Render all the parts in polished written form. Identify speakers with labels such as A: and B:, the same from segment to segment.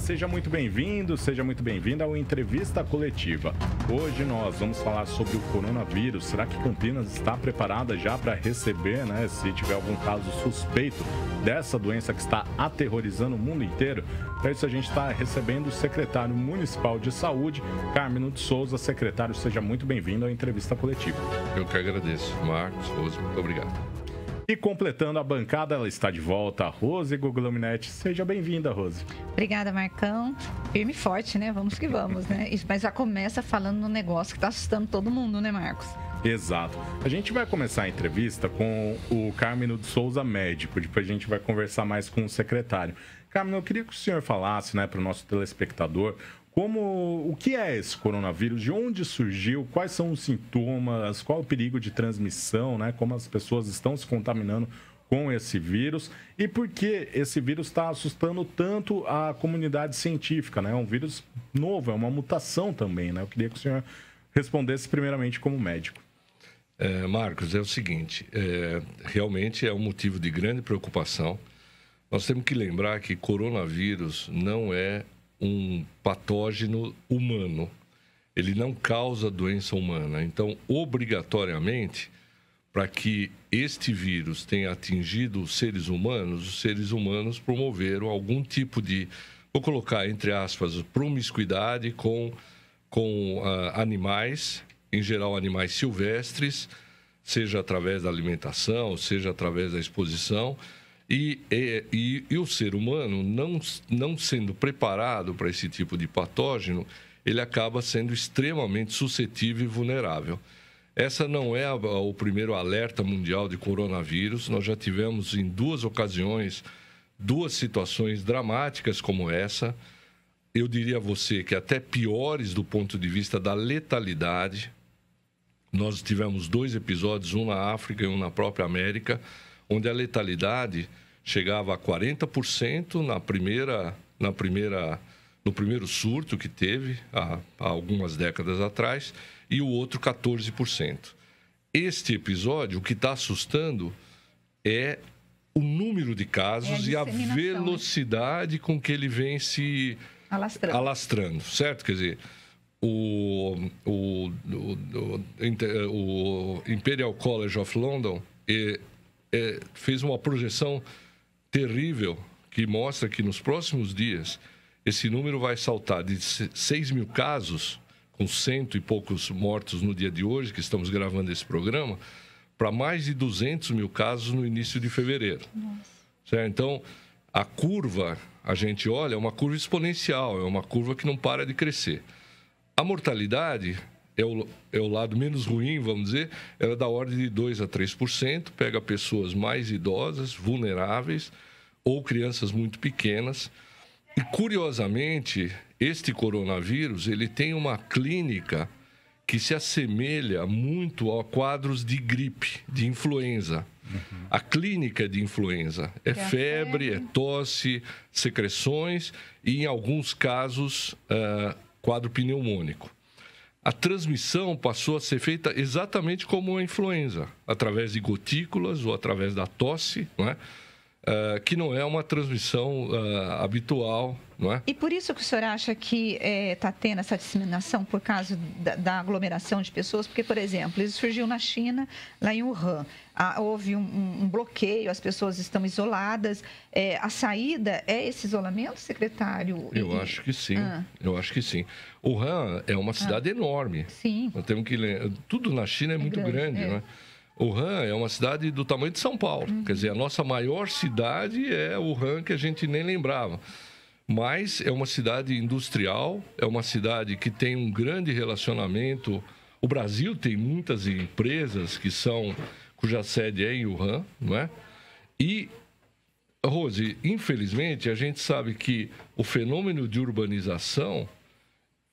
A: seja muito bem-vindo, seja muito bem-vinda ao Entrevista Coletiva. Hoje nós vamos falar sobre o coronavírus. Será que Campinas está preparada já para receber, se tiver algum caso suspeito dessa doença que está aterrorizando o mundo inteiro? Para isso a gente está recebendo o secretário municipal de saúde, Carmino de Souza. Secretário, seja muito bem-vindo à Entrevista Coletiva.
B: Eu que agradeço, Marcos, Rose, muito obrigado.
A: E completando a bancada, ela está de volta, a Rose Guglielminetti. Seja bem-vinda, Rose.
C: Obrigada, Marcão. Firme e forte, né? Vamos que vamos, né? Mas já começa falando no negócio que está assustando todo mundo, né, Marcos?
A: Exato. A gente vai começar a entrevista com o Carmino de Souza, médico. Depois a gente vai conversar mais com o secretário. Carmino, eu queria que o senhor falasse, para o nosso telespectador, o que é esse coronavírus, de onde surgiu, quais são os sintomas, qual o perigo de transmissão, como as pessoas estão se contaminando com esse vírus e por que esse vírus está assustando tanto a comunidade científica, É um vírus novo, é uma mutação também, Eu queria que o senhor respondesse primeiramente como médico.
B: Marcos, é o seguinte, realmente é um motivo de grande preocupação. Nós temos que lembrar que coronavírus não é um patógeno humano. Ele não causa doença humana. Então, obrigatoriamente, para que este vírus tenha atingido os seres humanos promoveram algum tipo de, vou colocar entre aspas, promiscuidade com animais, em geral animais silvestres, seja através da alimentação, seja através da exposição. E o ser humano, não sendo preparado para esse tipo de patógeno, ele acaba sendo extremamente suscetível e vulnerável. Essa não é o primeiro alerta mundial de coronavírus. Nós já tivemos em 2 ocasiões, 2 situações dramáticas como essa. Eu diria a você que até piores do ponto de vista da letalidade. Nós tivemos 2 episódios, um na África e um na própria América, onde a letalidade chegava a 40% no primeiro surto que teve, há algumas décadas atrás, e o outro 14%. Este episódio, o que está assustando é o número de casos e a velocidade com que ele vem se alastrando, certo? Quer dizer, o Imperial College of London fez uma projeção terrível que mostra que nos próximos dias esse número vai saltar de 6 mil casos, com 100 e poucos mortos no dia de hoje, que estamos gravando esse programa, para mais de 200 mil casos no início de fevereiro. Certo? Então, a curva, a gente olha, é uma curva exponencial, é uma curva que não para de crescer. A mortalidade é o lado menos ruim, vamos dizer, ela é da ordem de 2% a 3%, pega pessoas mais idosas, vulneráveis, ou crianças muito pequenas. E, curiosamente, este coronavírus, ele tem uma clínica que se assemelha muito a quadros de gripe, de influenza. A clínica de influenza é febre, é tosse, secreções e, em alguns casos, quadro pneumônico. A transmissão passou a ser feita exatamente como a influenza, através de gotículas ou através da tosse, que não é uma transmissão habitual.
C: E por isso que o senhor acha que está tendo essa disseminação por causa da aglomeração de pessoas? Porque, por exemplo, ele surgiu na China, lá em Wuhan. Houve um bloqueio, as pessoas estão isoladas. A saída é esse isolamento, secretário?
B: Eu acho que sim. Eu acho que sim. Wuhan é uma cidade enorme.
C: Sim.
B: Nós temos que tudo na China é muito grande, Wuhan é uma cidade do tamanho de São Paulo. Quer dizer, a nossa maior cidade é Wuhan, que a gente nem lembrava. Mas é uma cidade industrial, é uma cidade que tem um grande relacionamento. O Brasil tem muitas empresas cuja sede é em Wuhan, E, Rose, infelizmente, a gente sabe que o fenômeno de urbanização,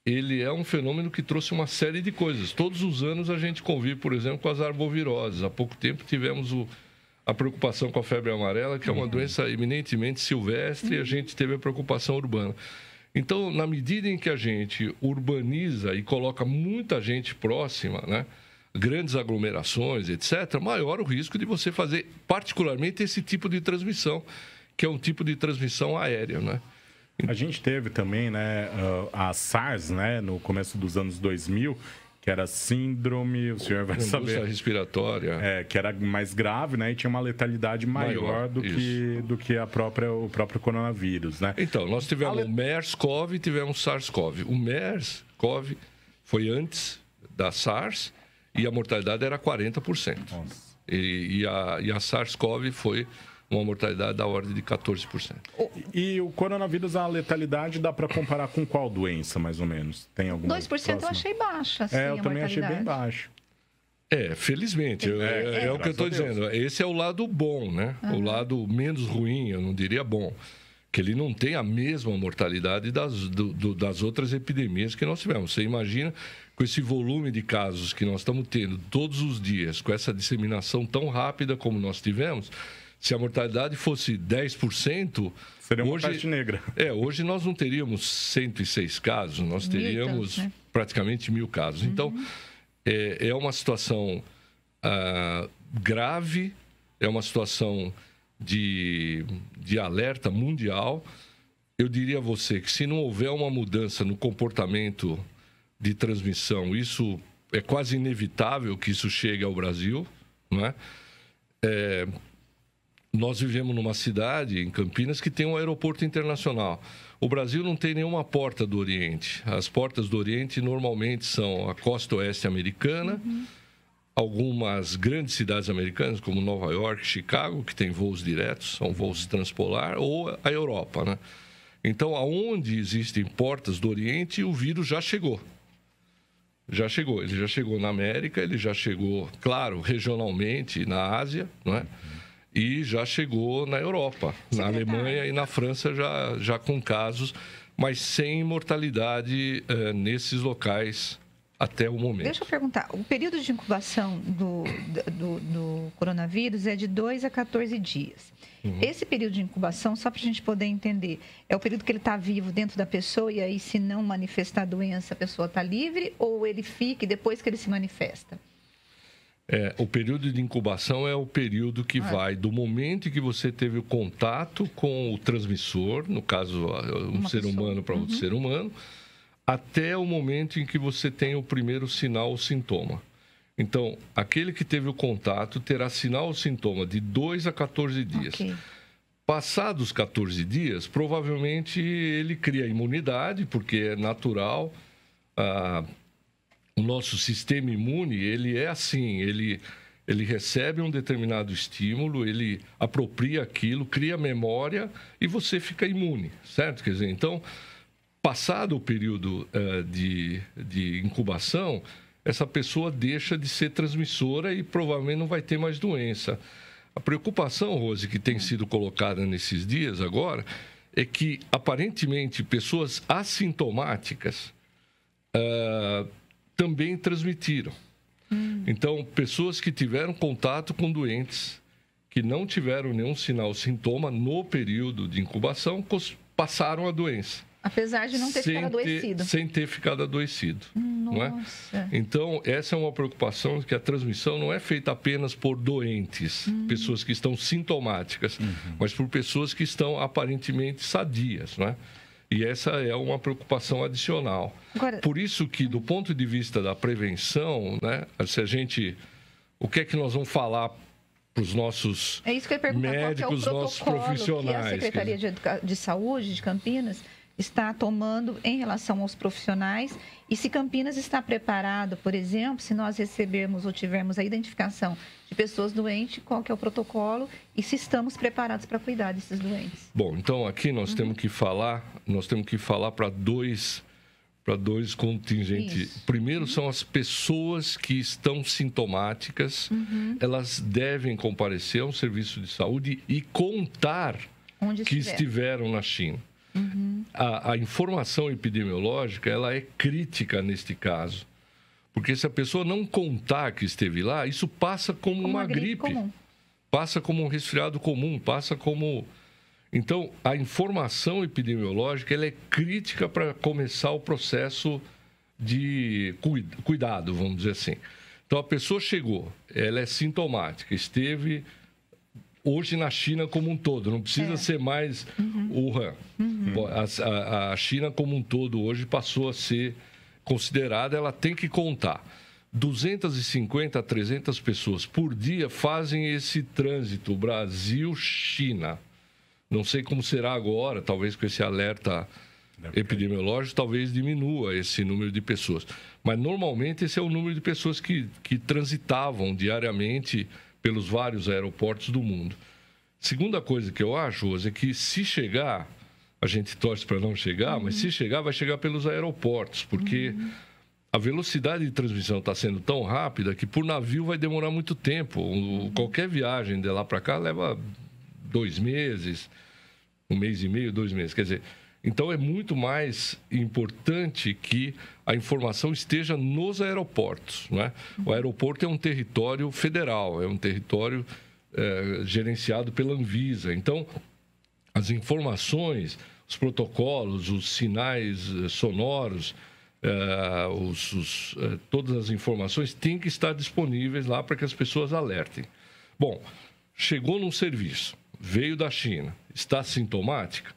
B: ele é um fenômeno que trouxe uma série de coisas. Todos os anos a gente convive, por exemplo, com as arboviroses. Há pouco tempo tivemos a preocupação com a febre amarela, que é uma doença eminentemente silvestre, e a gente teve a preocupação urbana. Então, na medida em que a gente urbaniza e coloca muita gente próxima, grandes aglomerações, etc., maior o risco de você fazer, particularmente, esse tipo de transmissão, que é um tipo de transmissão aérea,
A: A gente teve também, né, a SARS, né, no começo dos anos 2000, que era síndrome, o senhor vai saber.
B: Respiratória.
A: Que era mais grave, né, e tinha uma letalidade maior do que o próprio coronavírus, né?
B: Então, nós tivemos o MERS-CoV e tivemos o SARS-CoV. O MERS-CoV foi antes da SARS e a mortalidade era 40%. Nossa. E a SARS-CoV foi uma mortalidade da ordem de 14%.
A: E o coronavírus, a letalidade, dá para comparar com qual doença, mais ou menos? Tem alguma
C: 2% próxima? Eu achei baixa, assim,
A: eu também achei bem baixo.
B: Felizmente, é o que eu estou dizendo. Esse é o lado bom, né? O lado menos ruim, eu não diria bom. Que ele não tem a mesma mortalidade das outras epidemias que nós tivemos. Você imagina, com esse volume de casos que nós estamos tendo todos os dias, com essa disseminação tão rápida como nós tivemos, se a mortalidade fosse 10%...
A: Seria uma peste negra.
B: Hoje nós não teríamos 106 casos, nós teríamos praticamente 1.000 casos. Então, é uma situação grave, é uma situação de alerta mundial. Eu diria a você que se não houver uma mudança no comportamento de transmissão, isso é quase inevitável que isso chegue ao Brasil, não é? Nós vivemos numa cidade, em Campinas, que tem um aeroporto internacional. O Brasil não tem nenhuma porta do Oriente. As portas do Oriente normalmente são a costa oeste americana, algumas grandes cidades americanas, como Nova York, Chicago, que tem voos diretos, são voos transpolar, ou a Europa, né? Então, aonde existem portas do Oriente, o vírus já chegou. Ele já chegou na América, ele já chegou, claro, regionalmente na Ásia, não é? E já chegou na Europa, na Alemanha e na França já com casos, mas sem mortalidade nesses locais até o momento.
C: Deixa eu perguntar, o período de incubação do coronavírus é de 2 a 14 dias. Esse período de incubação, só para a gente poder entender, é o período que ele está vivo dentro da pessoa e aí, se não manifestar a doença, a pessoa está livre, ou ele fica e depois que ele se manifesta?
B: O período de incubação é o período que vai do momento em que você teve o contato com o transmissor, no caso, um ser humano para outro ser humano, até o momento em que você tem o primeiro sinal ou sintoma. Então, aquele que teve o contato terá sinal ou sintoma de 2 a 14 dias. Okay. Passados 14 dias, provavelmente ele cria imunidade, porque é natural. O nosso sistema imune, ele é assim, ele recebe um determinado estímulo, ele apropria aquilo, cria memória e você fica imune, certo? Quer dizer, então, passado o período de incubação, essa pessoa deixa de ser transmissora e provavelmente não vai ter mais doença. A preocupação, Rose, que tem sido colocada nesses dias agora, é que, aparentemente, pessoas assintomáticas também transmitiram. Então, pessoas que tiveram contato com doentes, que não tiveram nenhum sinal, sintoma no período de incubação, passaram a doença.
C: Apesar de não ter ficado adoecido.
B: Sem ter ficado adoecido. Não é? Então, essa é uma preocupação, que a transmissão não é feita apenas por doentes, pessoas que estão sintomáticas, mas por pessoas que estão aparentemente sadias, não é? E essa é uma preocupação adicional. Agora, por isso que, do ponto de vista da prevenção, né, o que é que nós vamos falar para os nossos médicos, nossos profissionais?
C: Que a Secretaria de Saúde de Campinas está tomando em relação aos profissionais, e se Campinas está preparado, por exemplo, se nós recebermos ou tivermos a identificação de pessoas doentes, qual que é o protocolo e se estamos preparados para cuidar desses doentes?
B: Bom, então aqui nós temos que falar para dois contingentes. Isso. Primeiro são as pessoas que estão sintomáticas, elas devem comparecer a um serviço de saúde e contar que estiveram na China. A informação epidemiológica, ela é crítica neste caso. Porque se a pessoa não contar que esteve lá, isso passa como uma gripe comum. Passa como um resfriado comum, passa como... Então, a informação epidemiológica, ela é crítica para começar o processo de cuidado, vamos dizer assim. Então, a pessoa chegou, ela é sintomática, esteve hoje na China como um todo, não precisa ser mais Wuhan. A China como um todo hoje passou a ser considerada, ela tem que contar. 250 a 300 pessoas por dia fazem esse trânsito Brasil-China. Não sei como será agora, talvez com esse alerta epidemiológico, talvez diminua esse número de pessoas. Mas, normalmente, esse é o número de pessoas que transitavam diariamente pelos vários aeroportos do mundo. Segunda coisa que eu acho, Rose, é que se chegar, a gente torce para não chegar, mas se chegar, vai chegar pelos aeroportos, porque a velocidade de transmissão está sendo tão rápida que por navio vai demorar muito tempo. Qualquer viagem de lá para cá leva 2 meses, 1 mês e meio, 2 meses. Quer dizer, então é muito mais importante que a informação esteja nos aeroportos, não é? O aeroporto é um território federal, é um território gerenciado pela Anvisa. Então, as informações, os protocolos, os sinais sonoros, todas as informações têm que estar disponíveis lá para que as pessoas alertem. Bom, chegou num serviço, veio da China, está sintomática,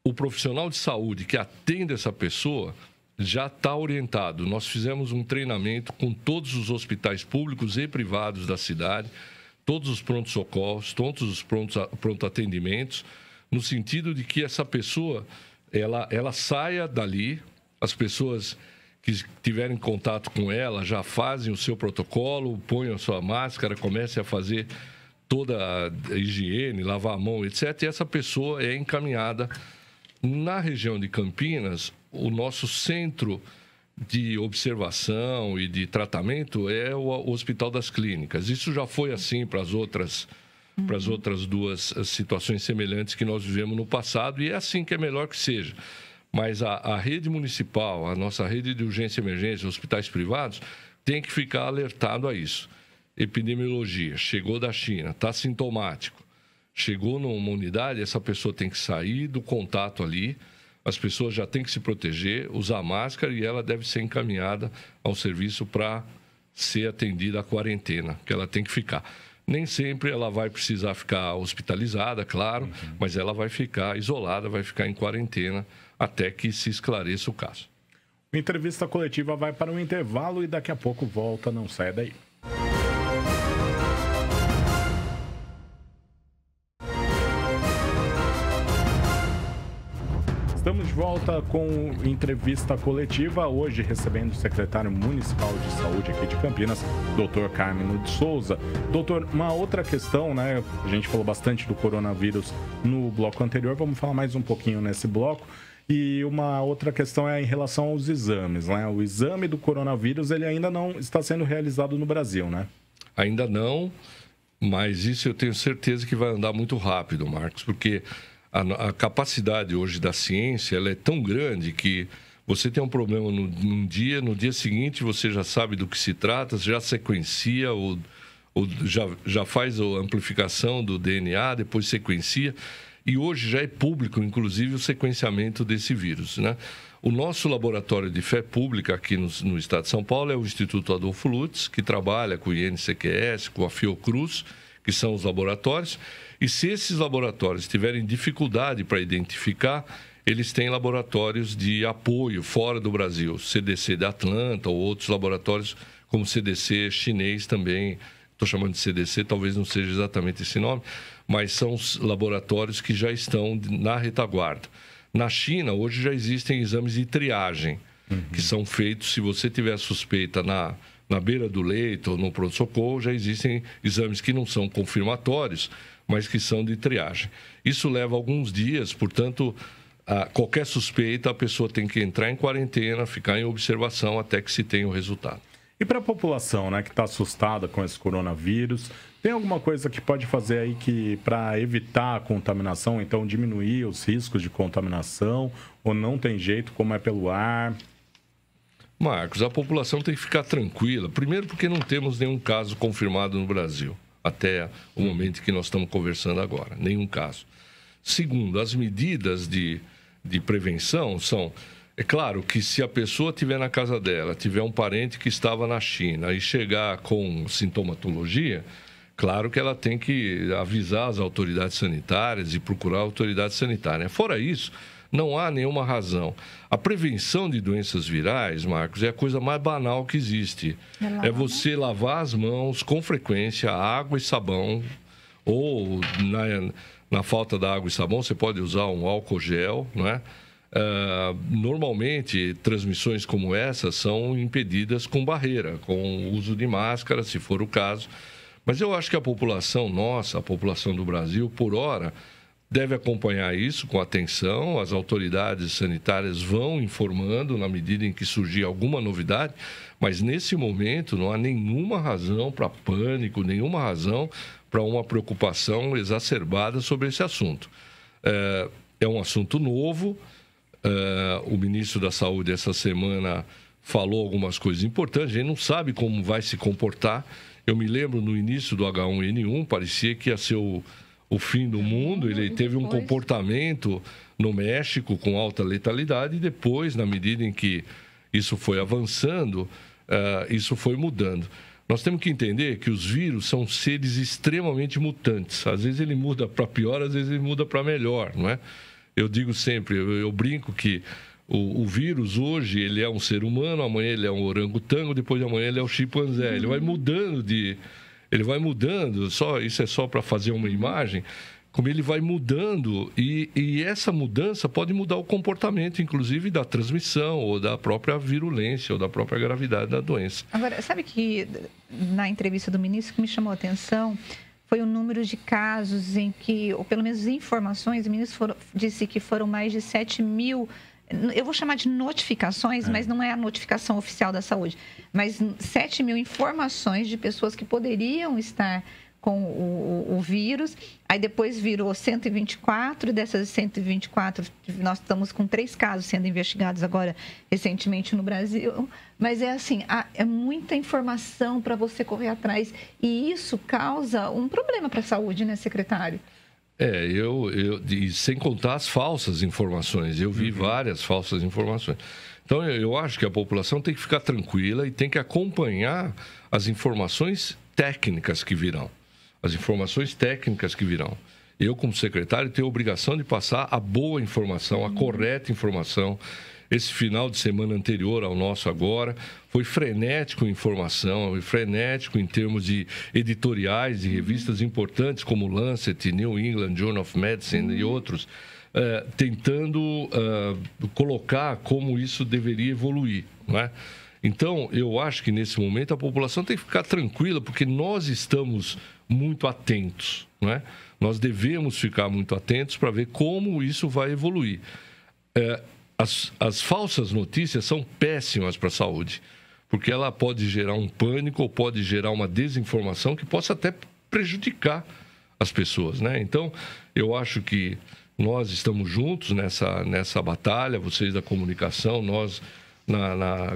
B: o profissional de saúde que atende essa pessoa já está orientado. Nós fizemos um treinamento com todos os hospitais públicos e privados da cidade, todos os prontos-socorros, todos os pronto-atendimentos, no sentido de que essa pessoa ela saia dali, as pessoas que tiverem contato com ela já fazem o seu protocolo, ponham a sua máscara, comecem a fazer toda a higiene, lavar a mão, etc. E essa pessoa é encaminhada. Na região de Campinas, o nosso centro de observação e de tratamento é o Hospital das Clínicas. Isso já foi assim para as outras 2 situações semelhantes que nós vivemos no passado, e é assim que é melhor que seja. Mas a rede municipal, a nossa rede de urgência e emergência, hospitais privados, tem que ficar alertado a isso. Epidemiologia, chegou da China, está sintomático, chegou numa unidade, essa pessoa tem que sair do contato ali, as pessoas já têm que se proteger, usar máscara, e ela deve ser encaminhada ao serviço para ser atendida à quarentena, que ela tem que ficar. Nem sempre ela vai precisar ficar hospitalizada, claro, mas ela vai ficar isolada, vai ficar em quarentena até que se esclareça o caso.
A: A entrevista coletiva vai para um intervalo e daqui a pouco volta, não saia daí. Estamos de volta com entrevista coletiva, hoje recebendo o secretário municipal de saúde aqui de Campinas, Dr. Carmino de Souza. Doutor, uma outra questão, né? A gente falou bastante do coronavírus no bloco anterior, vamos falar mais um pouquinho nesse bloco. E uma outra questão é em relação aos exames, né? O exame do coronavírus, ele ainda não está sendo realizado no Brasil, né?
B: Ainda não, mas isso eu tenho certeza que vai andar muito rápido, Marcos, porque a capacidade hoje da ciência ela é tão grande que você tem um problema num dia, no dia seguinte você já sabe do que se trata, já sequencia, já faz a amplificação do DNA, depois sequencia, e hoje já é público, inclusive, o sequenciamento desse vírus, né? O nosso laboratório de fé pública aqui no estado de São Paulo é o Instituto Adolfo Lutz, que trabalha com o INCQS, com a Fiocruz, que são os laboratórios. E se esses laboratórios tiverem dificuldade para identificar, eles têm laboratórios de apoio fora do Brasil, CDC de Atlanta ou outros laboratórios, como CDC chinês também. Estou chamando de CDC, talvez não seja exatamente esse nome, mas são os laboratórios que já estão na retaguarda. Na China, hoje já existem exames de triagem, que são feitos, se você tiver suspeita na beira do leito ou no pronto-socorro, já existem exames que não são confirmatórios, mas que são de triagem. Isso leva alguns dias, portanto, qualquer suspeita, a pessoa tem que entrar em quarentena, ficar em observação até que se tenha o resultado.
A: E para a população, né, que está assustada com esse coronavírus, tem alguma coisa que pode fazer aí para evitar a contaminação, então diminuir os riscos de contaminação, ou não tem jeito, como é pelo ar?
B: Marcos, a população tem que ficar tranquila. Primeiro porque não temos nenhum caso confirmado no Brasil, até o momento que nós estamos conversando agora. Nenhum caso. Segundo, as medidas de prevenção são... É claro que se a pessoa estiver na casa dela, tiver um parente que estava na China e chegar com sintomatologia, claro que ela tem que avisar as autoridades sanitárias e procurar a autoridade sanitária. Fora isso, não há nenhuma razão. A prevenção de doenças virais, Marcos, é a coisa mais banal que existe. É você lavar as mãos com frequência, água e sabão, ou na falta da água e sabão, você pode usar um álcool gel, não é? Normalmente, transmissões como essa são impedidas com barreira, com o uso de máscara, se for o caso. Mas eu acho que a população nossa, a população do Brasil, por hora, deve acompanhar isso com atenção. As autoridades sanitárias vão informando na medida em que surgir alguma novidade, mas nesse momento não há nenhuma razão para pânico, nenhuma razão para uma preocupação exacerbada sobre esse assunto. É um assunto novo. O ministro da Saúde, essa semana, falou algumas coisas importantes. A gente não sabe como vai se comportar. Eu me lembro, no início do H1N1, parecia que ia ser o fim do mundo. Ele teve um comportamento no México com alta letalidade e depois, na medida em que isso foi avançando, isso foi mudando. Nós temos que entender que os vírus são seres extremamente mutantes. Às vezes ele muda para pior, às vezes ele muda para melhor, não é? Eu digo sempre, eu brinco que o vírus hoje ele é um ser humano, amanhã ele é um orangotango, depois de amanhã ele é um chimpanzé. Ele vai mudando isso é só para fazer uma imagem, como ele vai mudando e essa mudança pode mudar o comportamento, inclusive da transmissão ou da própria virulência ou da própria gravidade da doença.
C: Agora, sabe que na entrevista do ministro que me chamou a atenção foi o número de casos em que, ou pelo menos informações, o ministro disse que foram mais de 7 mil, eu vou chamar de notificações, mas não é a notificação oficial da saúde, mas 7 mil informações de pessoas que poderiam estar com o vírus. Aí depois virou 124, dessas 124, nós estamos com 3 casos sendo investigados agora recentemente no Brasil. Mas é assim, é muita informação para você correr atrás e isso causa um problema para a saúde, né, secretário?
B: E sem contar as falsas informações. Eu vi várias falsas informações. Então, eu acho que a população tem que ficar tranquila e tem que acompanhar as informações técnicas que virão. As informações técnicas que virão. Eu, como secretário, tenho a obrigação de passar a boa informação, a correta informação. Esse final de semana anterior ao nosso agora foi frenético em informação, foi frenético em termos de editoriais de revistas importantes como Lancet, New England Journal of Medicine e outros, tentando colocar como isso deveria evoluir, não é? Então, eu acho que nesse momento a população tem que ficar tranquila, porque nós estamos muito atentos, não é? Nós devemos ficar muito atentos para ver como isso vai evoluir. As falsas notícias são péssimas para a saúde, porque ela pode gerar um pânico ou pode gerar uma desinformação que possa até prejudicar as pessoas, né? Então, eu acho que nós estamos juntos nessa batalha, vocês da comunicação, nós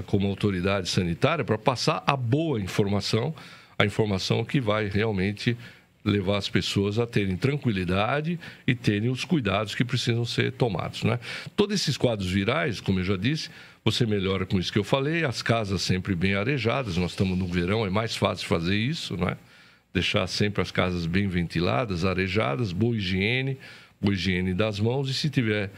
B: como autoridade sanitária, para passar a boa informação, a informação que vai realmente levar as pessoas a terem tranquilidade e terem os cuidados que precisam ser tomados, né? Todos esses quadros virais, como eu já disse, você melhora com isso que eu falei, as casas sempre bem arejadas, nós estamos no verão, é mais fácil fazer isso, né? Deixar sempre as casas bem ventiladas, arejadas, boa higiene das mãos e se tiver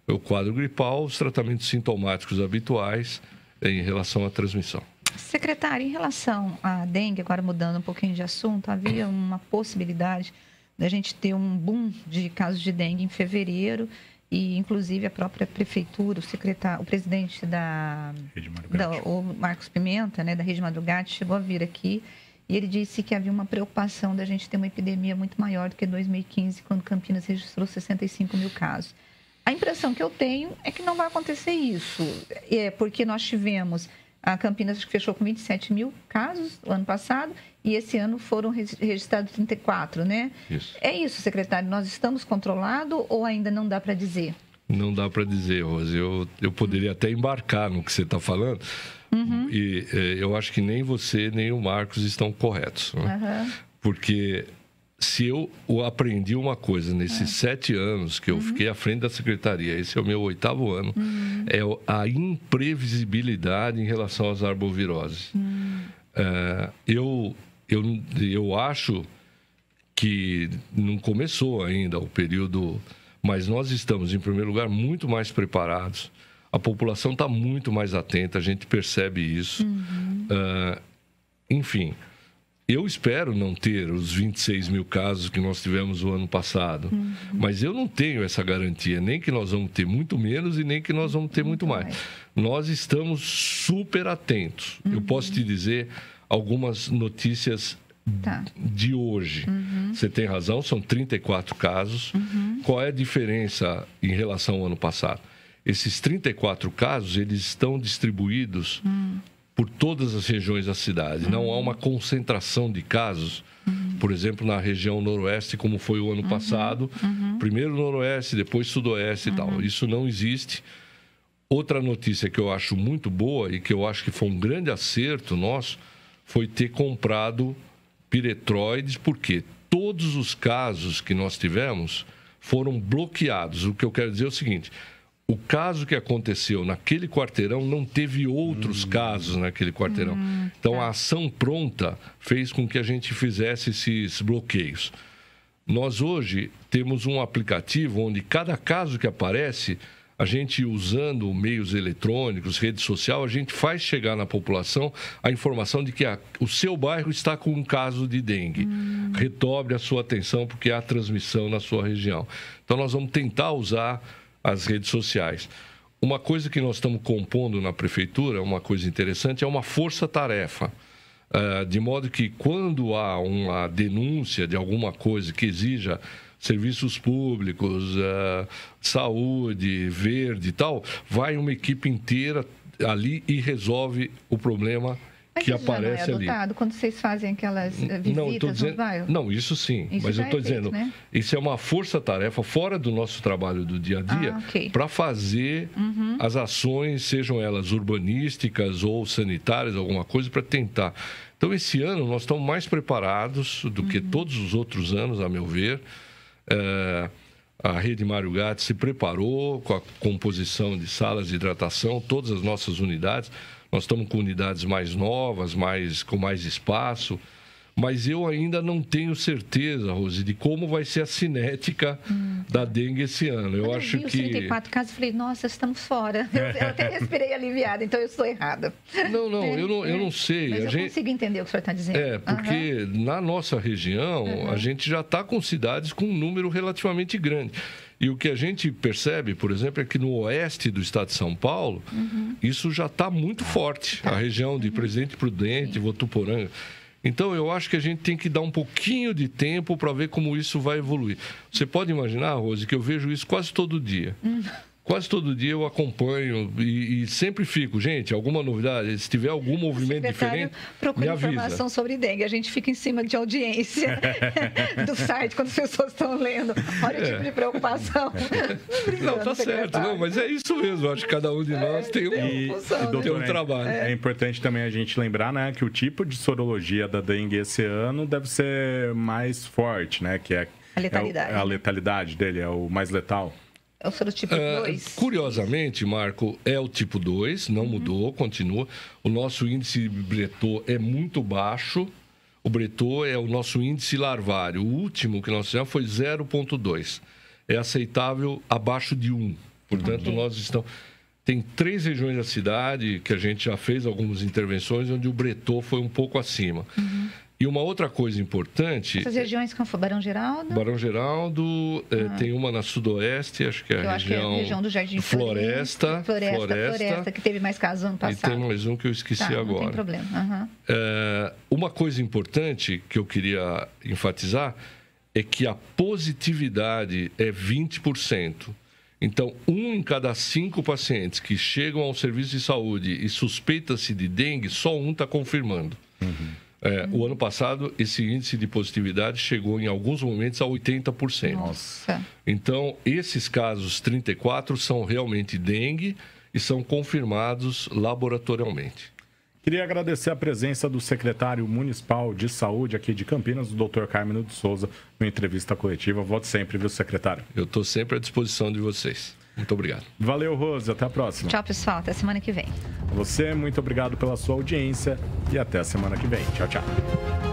B: o quadro gripal, os tratamentos sintomáticos habituais em relação à transmissão.
C: Secretário, em relação à dengue, agora mudando um pouquinho de assunto, havia uma possibilidade da gente ter um boom de casos de dengue em fevereiro e, inclusive, a própria prefeitura, o presidente o Marcos Pimenta, né, da Rede Madrugate, chegou a vir aqui e ele disse que havia uma preocupação da gente ter uma epidemia muito maior do que 2015, quando Campinas registrou 65 mil casos. A impressão que eu tenho é que não vai acontecer isso, porque nós tivemos a Campinas, que fechou com 27 mil casos o ano passado, e esse ano foram registrados 34, né?
B: Isso.
C: É isso, secretário, nós estamos controlados ou ainda não dá para dizer?
B: Não dá para dizer, Rose. Eu poderia até embarcar no que você está falando, e eu acho que nem você nem o Marcos estão corretos, né? Porque se eu aprendi uma coisa nesses 7 anos que eu fiquei à frente da secretaria, esse é o meu 8º ano, é a imprevisibilidade em relação às arboviroses. Eu acho que não começou ainda o período, mas nós estamos, em primeiro lugar, muito mais preparados. A população está muito mais atenta, a gente percebe isso. Enfim, eu espero não ter os 26 mil casos que nós tivemos o ano passado, mas eu não tenho essa garantia, nem que nós vamos ter muito menos e nem que nós vamos ter muito mais. Nós estamos super atentos. Eu posso te dizer algumas notícias de hoje. Você tem razão, são 34 casos. Qual é a diferença em relação ao ano passado? Esses 34 casos, eles estão distribuídos por todas as regiões da cidade. Não há uma concentração de casos, por exemplo, na região noroeste, como foi o ano passado. Primeiro noroeste, depois sudoeste e tal. Isso não existe. Outra notícia que eu acho muito boa e que eu acho que foi um grande acerto nosso foi ter comprado piretroides, porque todos os casos que nós tivemos foram bloqueados. O que eu quero dizer é o seguinte: o caso que aconteceu naquele quarteirão não teve outros casos naquele quarteirão. Então, a ação pronta fez com que a gente fizesse esses bloqueios. Nós hoje temos um aplicativo onde cada caso que aparece, a gente usando meios eletrônicos, rede social, a gente faz chegar na população a informação de que o seu bairro está com um caso de dengue. Redobre a sua atenção porque há transmissão na sua região. Então, nós vamos tentar usar as redes sociais. Uma coisa que nós estamos compondo na prefeitura, uma coisa interessante, é uma força-tarefa. De modo que quando há uma denúncia de alguma coisa que exija serviços públicos, saúde, verde e tal, vai uma equipe inteira ali e resolve o problema que aparece ali.
C: Quando vocês fazem aquelas visitas no bairro?
B: Não, isso sim. Isso mas eu estou dizendo, né? Isso é uma força-tarefa fora do nosso trabalho do dia a dia para fazer as ações, sejam elas urbanísticas ou sanitárias, alguma coisa, para tentar. Então, esse ano nós estamos mais preparados do que todos os outros anos, a meu ver. A Rede Mário Gatti se preparou com a composição de salas de hidratação, todas as nossas unidades. Nós estamos com unidades mais novas, com mais espaço. Mas eu ainda não tenho certeza, Rose, de como vai ser a cinética da dengue esse ano.
C: Eu acho que... Os 34 casos, eu falei, nossa, estamos fora. Eu até respirei aliviada, então eu estou errada.
B: Não, eu não sei.
C: Mas eu consigo entender o que o senhor está dizendo.
B: Porque na nossa região, a gente já está com cidades com um número relativamente grande. E o que a gente percebe, por exemplo, é que no oeste do estado de São Paulo, isso já está muito forte. A região de Presidente Prudente, Votuporanga. Então, eu acho que a gente tem que dar um pouquinho de tempo para ver como isso vai evoluir. Você pode imaginar, Rose, que eu vejo isso quase todo dia. Quase todo dia eu acompanho e sempre fico, gente, alguma novidade, se tiver algum movimento diferente, me avisa.
C: Informação sobre dengue, a gente fica em cima de audiência do site quando as pessoas estão lendo. Olha o tipo de preocupação.
B: Não, tá certo, não, mas é isso mesmo, acho que cada um de nós tem um trabalho.
A: É importante também a gente lembrar, né, que o tipo de sorologia da dengue esse ano deve ser mais forte, né, que é a letalidade dele, é o mais letal.
C: É o sorotipo 2?
B: Curiosamente, Marco, é o tipo 2, não mudou, continua. O nosso índice Bretô é muito baixo. O Bretô é o nosso índice larvário. O último que nós fizemos foi 0,2. É aceitável abaixo de 1. Portanto, nós estamos... Tem 3 regiões da cidade que a gente já fez algumas intervenções onde o Bretô foi um pouco acima. E uma outra coisa importante...
C: Essas regiões que Barão Geraldo?
B: Barão Geraldo, tem uma na Sudoeste, acho que é a região
C: do Jardim
B: Floresta.
C: Floresta, que teve mais casos ano passado.
B: E tem mais um que eu esqueci agora.
C: Não tem problema.
B: Uma coisa importante que eu queria enfatizar é que a positividade é 20%. Então, 1 em cada 5 pacientes que chegam ao serviço de saúde e suspeita-se de dengue, só 1 está confirmando. O ano passado, esse índice de positividade chegou em alguns momentos a 80%.
C: Nossa.
B: Então, esses casos 34 são realmente dengue e são confirmados laboratorialmente.
A: Queria agradecer a presença do secretário municipal de saúde aqui de Campinas, o Dr. Carmino de Souza, numa entrevista coletiva. Volte sempre, viu, secretário?
B: Eu estou sempre à disposição de vocês. Muito obrigado.
A: Valeu, Rose. Até a próxima.
C: Tchau, pessoal. Até semana que vem.
A: Você, muito obrigado pela sua audiência e até a semana que vem. Tchau, tchau.